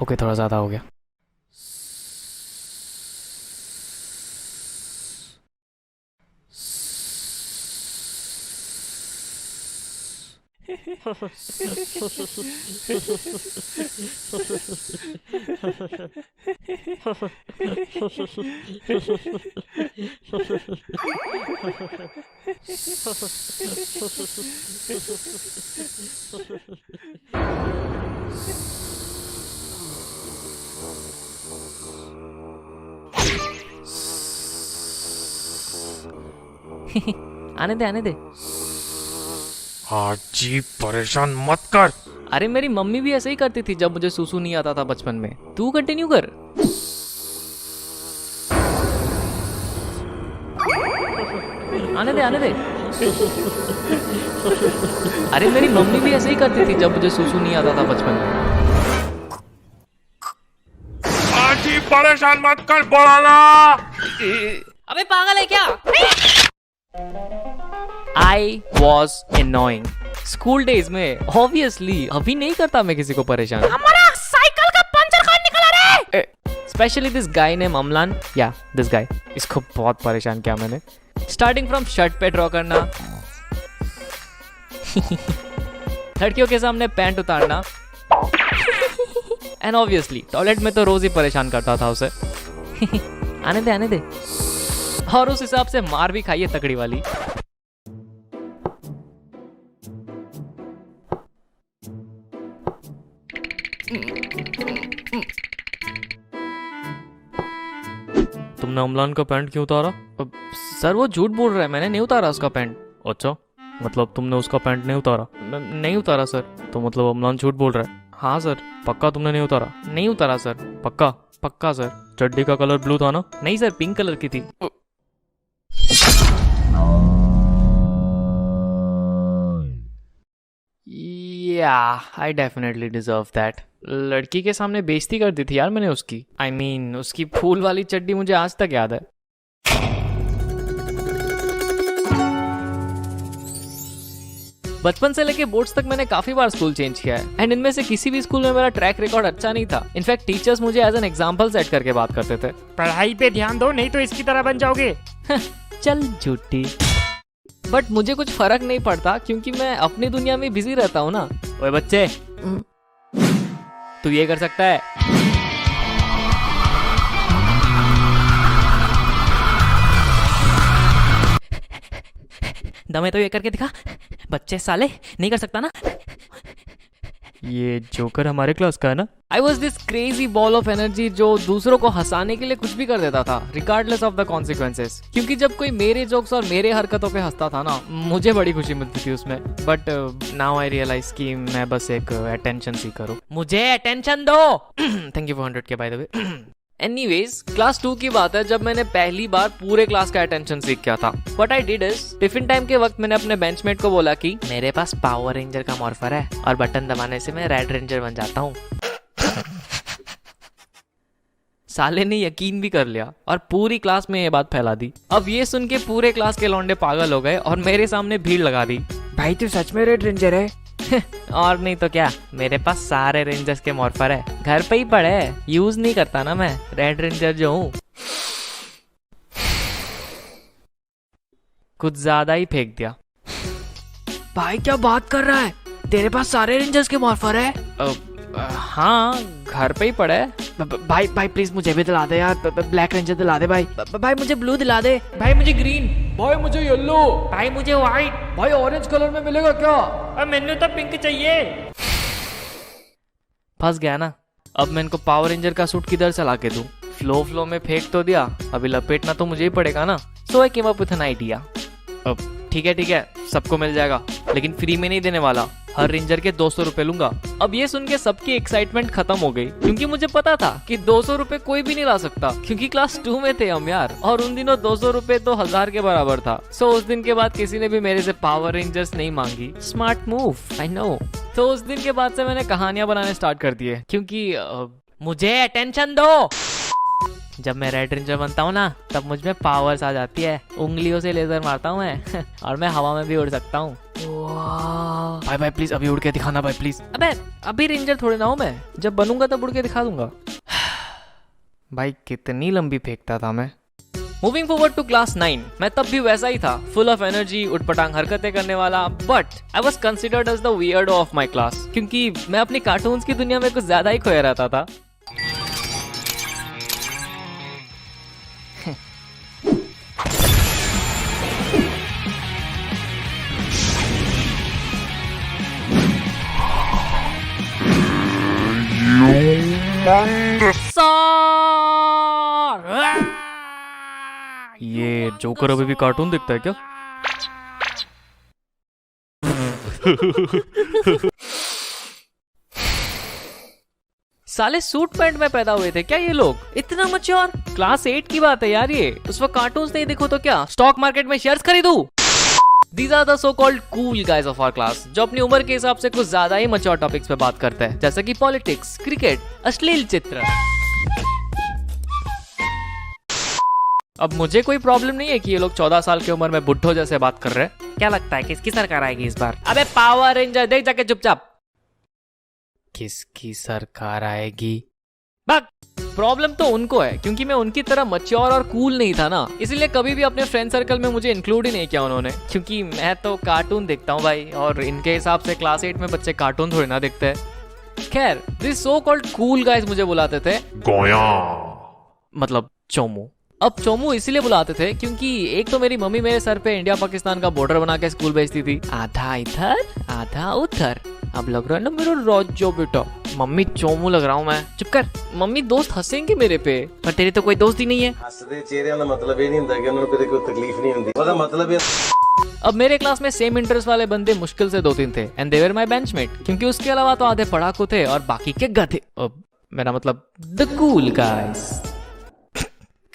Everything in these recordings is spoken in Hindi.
ओके, थोड़ा ज़्यादा हो गया। आने दे, आने दे। हाजी परेशान मत कर। अरे मेरी मम्मी भी ऐसे ही करती थी जब मुझे सूसू नहीं आता था बचपन में। तू कंटिन्यू कर। आने दे, आने दे। अरे मेरी मम्मी भी ऐसे ही करती थी जब मुझे सूसू नहीं आता था बचपन में। हाजी परेशान मत कर, बोला। अबे पागल है क्या? I was annoying. School days में ऑब्वियसली अभी नहीं करता मैं किसी को परेशान। हमारा साइकिल का पंचर कौन निकला रे? Specially this guy name Amlan, या दिस गाय, इसको बहुत परेशान किया मैंने। स्टार्टिंग फ्रॉम शर्ट पे ड्रॉ करना, लड़कियों के सामने पैंट उतारना, एंड ऑब्वियसली टॉयलेट में तो रोज ही परेशान करता था उसे। आने दे, आने दे। और उस हिसाब से मार भी खाइए तगड़ी वाली। तुमने अमलान का पैंट क्यों उतारा? सर वो झूठ बोल रहा है, मैंने नहीं उतारा उसका पैंट। अच्छा, मतलब तुमने उसका पैंट नहीं उतारा? नहीं उतारा सर। तो मतलब अमलान झूठ बोल रहा है? हाँ सर। पक्का तुमने नहीं उतारा? नहीं उतारा सर। पक्का? पक्का सर। चड्डी का कलर ब्लू था ना? नहीं सर, पिंक कलर की थी। I definitely deserve that. लड़की के सामने बेइज्जती कर दी थी यार मैंने उसकी। I mean, उसकी फूल वाली चड्डी मुझे आज तक याद है। बचपन से लेके बोर्ड्स तक मैंने काफी बार स्कूल चेंज किया है, एंड इनमें से किसी भी स्कूल में मेरा ट्रैक रिकॉर्ड अच्छा नहीं था। इनफैक्ट टीचर्स मुझे एज एन एग्जाम्पल सेट करके बात करते थे। पढ़ाई पे ध्यान दो, नहीं तो इसकी तरह बन जाओगे। चल झूठी। बट मुझे कुछ फर्क नहीं पड़ता क्योंकि मैं अपनी दुनिया में बिजी रहता हूँ ना। ओए बच्चे, तू ये कर सकता है? दमे तो ये करके दिखा। बच्चे साले, नहीं कर सकता ना? ये जोकर हमारे क्लास का है ना? I was this crazy ball of energy जो दूसरों को हंसाने के लिए कुछ भी कर देता था, रिगार्डलेस ऑफ द कॉन्सिक्वेंसेस। क्योंकि जब कोई मेरे जोक्स और मेरे हरकतों पे हंसता था ना, मुझे बड़ी खुशी मिलती थी उसमें। बट नाउ आई रियलाइज कि मैं बस एक अटेंशन सीकर हूँ। मुझे अटेंशन दो। थैंक यू फॉर 100 के by the way. Anyways, class 2 की बात है जब मैंने पहली बार पूरे क्लास का अटेंशन सीख किया था। What I did is, tiffin time के वक्त मैंने अपने बेंचमेट को बोला कि मेरे पास पावर रेंजर का मॉर्फर है और बटन दबाने से मैं रेड रेंजर बन जाता हूँ। साले ने यकीन भी कर लिया और पूरी क्लास में ये बात फैला दी। अब ये सुन के पूरे क्लास के लौंडे पागल हो गए और मेरे सामने भीड़ लगा दी। भाई तू सच में रेड रेंजर है? और नहीं तो क्या, मेरे पास सारे रेंजर्स के मॉर्फर है, घर पे ही पड़े है, यूज नहीं करता ना मैं, रेड रेंजर जो हूँ। कुछ ज्यादा ही फेंक दिया। भाई क्या बात कर रहा है? तेरे पास सारे रेंजर्स के मॉर्फर है? हाँ, घर पे ही पड़े है। भाई भाई प्लीज मुझे भी दिला दे यार, ब्लैक रेंजर दिला दे भाई। भाई मुझे ब्लू दिला दे। भाई मुझे ग्रीन। भाई मुझे येलो। भाई मुझे व्हाइट। भाई ऑरेंज कलर में मिलेगा क्या? मैंने तो पिंक चाहिए। फंस गया ना। अब मैं इनको पावर रेंजर का सूट किधर से ला के दूं? फ्लो में फेंक तो दिया, अभी लपेटना तो मुझे ही पड़ेगा ना। So I came up with an idea. अब ठीक है, सबको मिल जाएगा, लेकिन फ्री में नहीं देने वाला। हर रेंजर के 200 रुपए लूंगा। अब ये सुन के सबकी एक्साइटमेंट खत्म हो गई, क्योंकि मुझे पता था कि 200 रुपए कोई भी नहीं ला सकता, क्योंकि क्लास 2 में थे हम यार, और उन दिनों 200 रुपए तो 1000 के बराबर था। सो उस दिन के बाद किसी ने भी मेरे से पावर रेंजर्स नहीं मांगी। Smart move, I know. तो उस दिन के बाद से मैंने कहानियां बनाने स्टार्ट कर दिए, क्योंकि मुझे अटेंशन दो। जब मैं रेड रेंजर बनता हूँ ना, तब मुझ में पावर्स आ जाती है। उंगलियों से लेजर मारता हूँ मैं और मैं हवा में भी उड़ सकता हूँ। वाह भाई भाई प्लीज अभी उड़ के दिखाना भाई प्लीज। अबे अभी रेंजर थोड़े ना हूं मैं, जब बनूंगा तब उड़ के दिखा दूंगा। भाई कितनी लंबी फेंकता था मैं। मूविंग फॉरवर्ड टू क्लास 9, मैं तब भी वैसा ही था, फुल ऑफ एनर्जी, उठपटांग हरकतें करने वाला, but I was considered as the weirdo of my class, क्योंकि मैं अपनी कार्टून्स की दुनिया में कुछ ज्यादा ही खोया रहता था। ये जोकर अभी भी कार्टून देखता है क्या? साले सूट पैंट में पैदा हुए थे क्या ये लोग? इतना मच्योर? क्लास 8 की बात है यार ये। उस वक्त कार्टून्स नहीं देखो तो क्या स्टॉक मार्केट में शेयर्स खरीदूं? These are the so-called cool guys of our class, जो अपनी उम्र के हिसाब से कुछ ज्यादा ही मच्योर टॉपिक्स पे बात करते हैं, जैसे कि पॉलिटिक्स, क्रिकेट, अश्लील चित्र। अब मुझे कोई प्रॉब्लम नहीं है कि ये लोग 14 साल की उम्र में बुड्ढों जैसे बात कर रहे हैं। क्या लगता है किसकी सरकार आएगी इस बार? अबे पावर रेंजर देख जाके चुपचाप। किसकी सरकार आएगी? भाग। प्रॉब्लम तो उनको है, क्योंकि मैं उनकी तरह मच्योर और कूल नहीं था ना, इसीलिए कभी भी अपने फ्रेंड सर्कल में मुझे इंक्लूड ही नहीं किया उन्होंने, क्योंकि मैं तो कार्टून देखता हूँ भाई, और इनके हिसाब से क्लास 8 में बच्चे कार्टून थोड़ी ना देखते हैं। खैर, this so called cool guys मुझे बुलाते थे गोया, मतलब चोमू। अब चोमू इसीलिए बुलाते थे क्योंकि एक तो मेरी मम्मी मेरे सर पे इंडिया पाकिस्तान का बॉर्डर बना के स्कूल भेजती थी, आधा इधर आधा उधर। अब लग रहा है ना मेरा राज्य बेटा। मम्मी चोमू लग रहा हूँ मैं? चुप कर, मम्मी दोस्त हंसेंगे मेरे पे, पर तेरे तो कोई दोस्त ही नहीं है। हंसदे चेहरे का मतलब ये नहीं होता कि उन्हें कभी कोई तकलीफ नहीं होती, उसका मतलब ये। अब मेरे क्लास में सेम इंटरेस्ट वाले बंदे मुश्किल से 2-3 थे, and they were my benchmate, क्योंकि उसके अलावा तो आधे पढ़ाकू थे और बाकी के गधे। अब मेरा मतलब द कूल गाइस।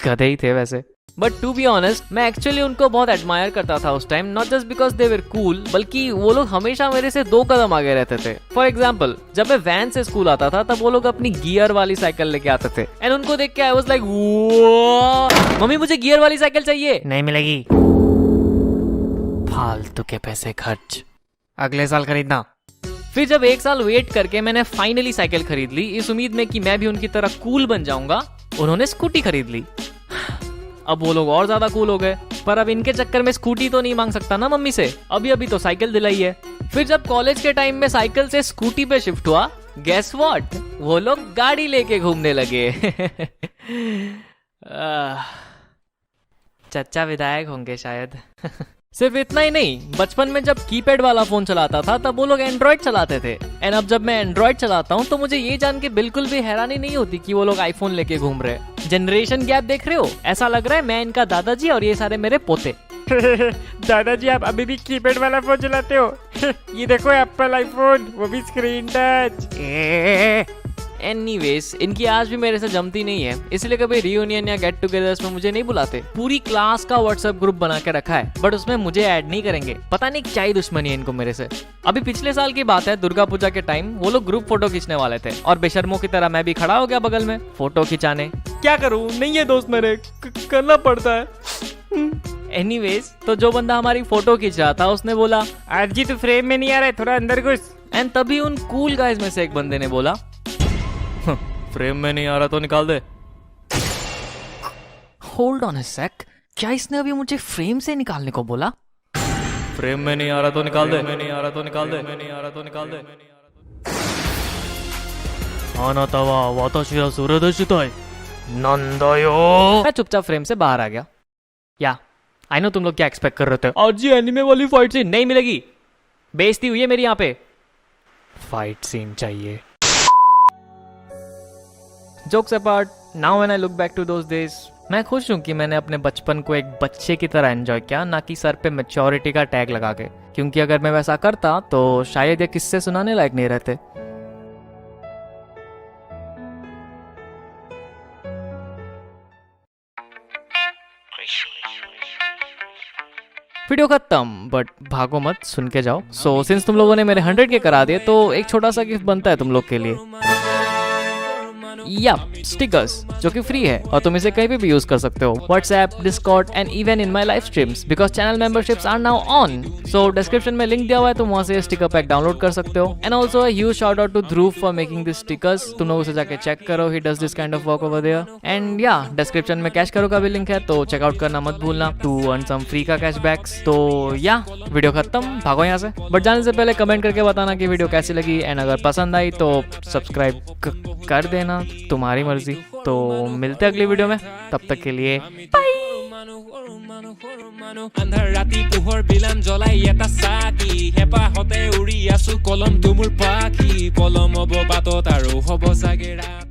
गधे ही थे वैसे। बट टू बी ऑनेस्ट, मैं एक्चुअली उनको बहुत एडमायर करता था उस time, not just because they were cool, बल्कि वो लोग हमेशा मेरे से 2 कदम आगे रहते थे। फॉर एग्जाम्पल, जब मैं वैन से स्कूल आता था तब वो लोग अपनी गियर वाली साइकिल लेके आते थे, एंड उनको देख के आई वाज लाइक, मम्मी मुझे गियर वाली साइकिल चाहिए। नहीं मिलेगी, फालतू के पैसे खर्च, अगले साल खरीदना। फिर जब 1 साल वेट करके मैंने फाइनली साइकिल खरीद ली, इस उम्मीद में कि मैं भी उनकी तरह कूल बन जाऊंगा, उन्होंने स्कूटी खरीद ली। अब वो लोग और ज्यादा कूल हो गए, पर अब इनके चक्कर में स्कूटी तो नहीं मांग सकता ना मम्मी से, अभी अभी तो साइकिल दिलाई है। फिर जब कॉलेज के टाइम में साइकिल से स्कूटी पे शिफ्ट हुआ, गेस व्हाट, वो लोग गाड़ी लेके घूमने लगे। चचा विधायक होंगे शायद। सिर्फ इतना ही नहीं, बचपन में जब कीपैड वाला फोन चलाता था तब वो लोग एंड्रॉइड चलाते थे, एंड अब जब मैं एंड्रॉइड चलाता हूँ तो मुझे ये जान के बिल्कुल भी हैरानी नहीं होती कि वो लोग आईफोन लेके घूम रहे हैं। जनरेशन गैप देख रहे हो? ऐसा लग रहा है मैं इनका दादाजी और ये सारे मेरे पोते। दादाजी आप अभी भी कीपैड वाला फोन चलाते हो? ये देखो एप्पल आईफोन, वो भी स्क्रीन टच। एनीवेज, इनकी आज भी मेरे से जमती नहीं है, इसलिए कभी रियूनियन या गेट टुगेदर्स में मुझे नहीं बुलाते। पूरी क्लास का व्हाट्सएप ग्रुप बना के रखा है, बट उसमें मुझे ऐड नहीं करेंगे। पता नहीं क्या ही दुश्मनी है इनको मेरे से। अभी पिछले साल की बात है, दुर्गा पूजा के टाइम वो लोग ग्रुप फोटो खींचने वाले थे, और बेशर्मों की तरह मैं भी खड़ा हो गया बगल में फोटो खिंचाने। क्या करूं, नहीं है दोस्त मेरे, करना पड़ता है। एनीवेज, तो जो बंदा हमारी फोटो खींच रहा था उसने बोला, आज जी तू फ्रेम में नहीं आ रहा है, थोड़ा अंदर घुस। एंड तभी उन कूल गाइज में से एक बंदे ने बोला, फ्रेम में नहीं आ रहा तो निकाल दे। होल्ड ऑन अ सेक, क्या इसने अभी मुझे फ्रेम से निकालने को बोला? फ्रेम में नहीं आ रहा तो निकाल दे, नहीं आ रहा तो निकाल दे, नहीं आ रहा तो निकाल दे। आनातावा वाताशी रा सुरदशिताई नंदायो। मैं चुपचाप फ्रेम से बाहर आ गया। या आई नो तुम लोग क्या एक्सपेक्ट कर रहे थे, आज जी एनिमे वाली फाइट सीन नहीं मिलेगी, बेइज्जती हुई है मेरी यहाँ पे, फाइट सीन चाहिए। Jokes apart, now when I look back to those days, मैं खुश हूँ कि मैंने अपने बचपन को एक बच्चे की तरह एंजॉय किया, ना कि सर पे मैच्योरिटी का टैग लगा के, क्योंकि अगर मैं वैसा करता तो शायद ये किस्से सुनाने लायक नहीं रहते। वीडियो खत्म, बट भागो मत, सुन के जाओ। सो सिंस तुम लोगों ने मेरे 100 के करा दिए, तो एक छोटा सा गिफ्ट बनता है तुम लोग के लिए। या स्टिकर्स जो कि फ्री है और तुम इसे कहीं भी यूज कर सकते हो, WhatsApp, Discord and even in my live streams because channel memberships are now on. So description में लिंक दिया हुआ है, तुम वहां से स्टिकर पैक डाउनलोड कर सकते हो। And also a huge shout out to Dhruv for making this stickers, तुम लोग उसे जाके चेक करो, he does this kind of work over there. And या डिस्क्रिप्शन में कैश करो का भी लिंक है, तो चेकआउट करना मत भूलना टू अर्न सम फ्री का कैशबैक्स। तो या वीडियो खत्म, भागो यहाँ से। बट जाने से पहले कमेंट करके बताना कि वीडियो कैसी लगी, एंड अगर पसंद आई तो सब्सक्राइब कर देना, तुम्हारी मर्जी। तो मिलते हैं अगली वीडियो में, तब तक के लिए আন্ধাৰ ৰাতি পোহৰ বিলাম জ্বলাই এটা চাকি হেঁপাহতে উৰি আছো কলম তুমুৰ পাখি পলম হ'ব বাটত আৰু হ'ব চাগে ৰাতি।